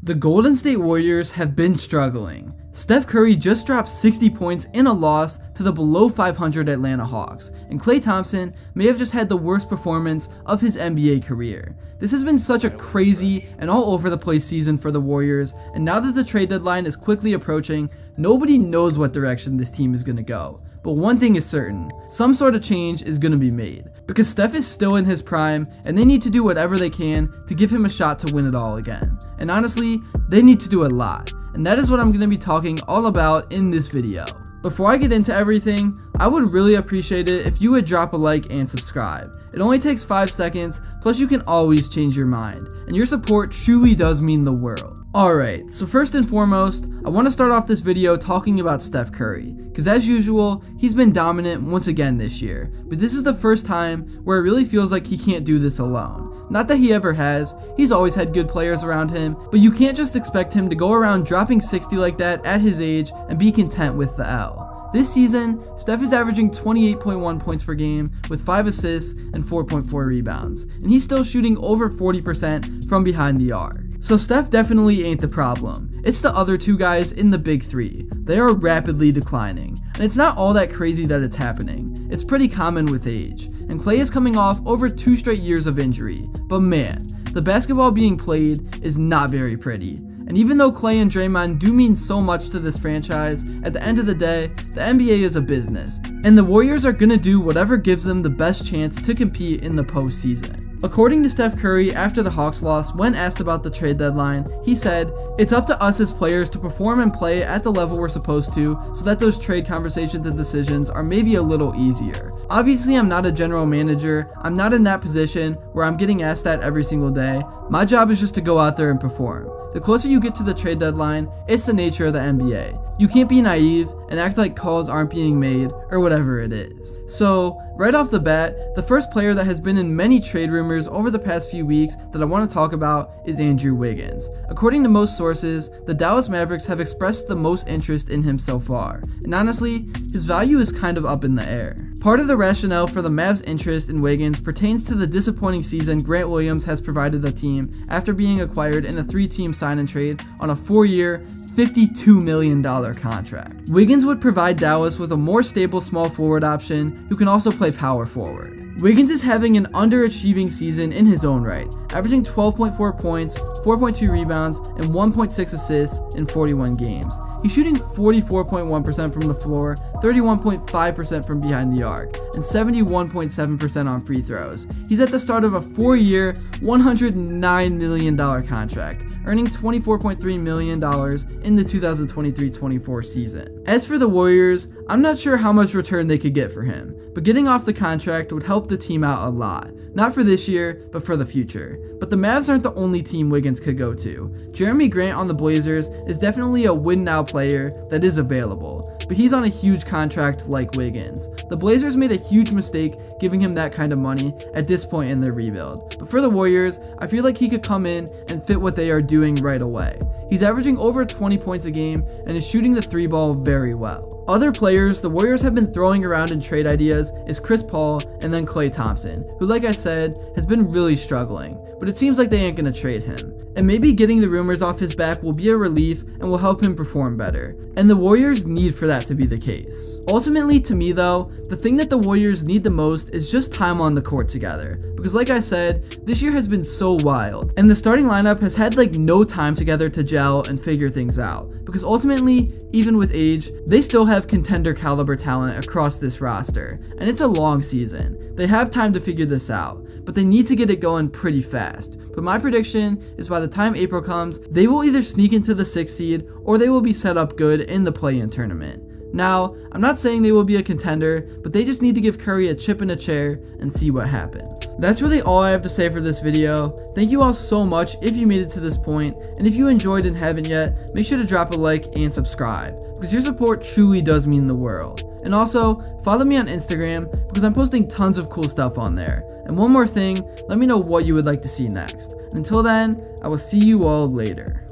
The Golden State Warriors have been struggling. Steph Curry just dropped 60 points in a loss to the below 500 Atlanta Hawks, and Klay Thompson may have just had the worst performance of his NBA career. This has been such a crazy and all over the place season for the Warriors, and now that the trade deadline is quickly approaching, nobody knows what direction this team is going to go. But one thing is certain, some sort of change is going to be made, because Steph is still in his prime and they need to do whatever they can to give him a shot to win it all again. And honestly, they need to do a lot, and that is what I'm going to be talking all about in this video. Before I get into everything, I would really appreciate it if you would drop a like and subscribe. It only takes 5 seconds, plus you can always change your mind, and your support truly does mean the world. Alright, so first and foremost, I want to start off this video talking about Steph Curry, because as usual, he's been dominant once again this year, but this is the first time where it really feels like he can't do this alone. Not that he ever has, he's always had good players around him, but you can't just expect him to go around dropping 60 like that at his age and be content with the L. This season, Steph is averaging 28.1 points per game with 5 assists and 4.4 rebounds, and he's still shooting over 40% from behind the arc. So Steph definitely ain't the problem. It's the other two guys in the big three. They are rapidly declining, and it's not all that crazy that it's happening. It's pretty common with age, and Klay is coming off over 2 straight years of injury. But man, the basketball being played is not very pretty. And even though Klay and Draymond do mean so much to this franchise, at the end of the day, the NBA is a business, and the Warriors are gonna do whatever gives them the best chance to compete in the postseason. According to Steph Curry after the Hawks loss, when asked about the trade deadline, he said, "It's up to us as players to perform and play at the level we're supposed to, so that those trade conversations and decisions are maybe a little easier. Obviously, I'm not a general manager. I'm not in that position where I'm getting asked that every single day. My job is just to go out there and perform. The closer you get to the trade deadline, it's the nature of the NBA. You can't be naive and act like calls aren't being made or whatever it is." So, right off the bat, the first player that has been in many trade rumors over the past few weeks that I want to talk about is Andrew Wiggins. According to most sources, the Dallas Mavericks have expressed the most interest in him so far, and honestly, his value is kind of up in the air. Part of the rationale for the Mavs' interest in Wiggins pertains to the disappointing season Grant Williams has provided the team after being acquired in a 3-team sign-and-trade on a 4-year, $52 million contract. Wiggins would provide Dallas with a more stable small forward option who can also play power forward. Wiggins is having an underachieving season in his own right, averaging 12.4 points, 4.2 rebounds, and 1.6 assists in 41 games. He's shooting 44.1% from the floor, 31.5% from behind the arc, and 71.7% on free throws. He's at the start of a 4-year, $109 million contract, earning $24.3 million in the 2023-24 season. As for the Warriors, I'm not sure how much return they could get for him, but getting off the contract would help the team out a lot. Not for this year, but for the future. But the Mavs aren't the only team Wiggins could go to. Jeremy Grant on the Blazers is definitely a win-now player that is available, but he's on a huge contract like Wiggins. The Blazers made a huge mistake giving him that kind of money at this point in their rebuild. But for the Warriors, I feel like he could come in and fit what they are doing right away. He's averaging over 20 points a game and is shooting the 3-ball very well. Other players the Warriors have been throwing around in trade ideas is Chris Paul and then Klay Thompson, who, like I said, has been really struggling, but it seems like they ain't gonna trade him. And maybe getting the rumors off his back will be a relief and will help him perform better. And the Warriors need for that to be the case. Ultimately, to me though, the thing that the Warriors need the most is just time on the court together. Because like I said, this year has been so wild, and the starting lineup has had like no time together to gel and figure things out. Because ultimately, even with age, they still have contender caliber talent across this roster, and it's a long season. They have time to figure this out, but they need to get it going pretty fast. But my prediction is by the time April comes, they will either sneak into the 6th seed or they will be set up good in the play-in tournament. Now, I'm not saying they will be a contender, but they just need to give Curry a chip in a chair and see what happens. That's really all I have to say for this video. Thank you all so much if you made it to this point, and if you enjoyed and haven't yet, make sure to drop a like and subscribe, because your support truly does mean the world. And also, follow me on Instagram, because I'm posting tons of cool stuff on there. And one more thing, let me know what you would like to see next. And until then, I will see you all later.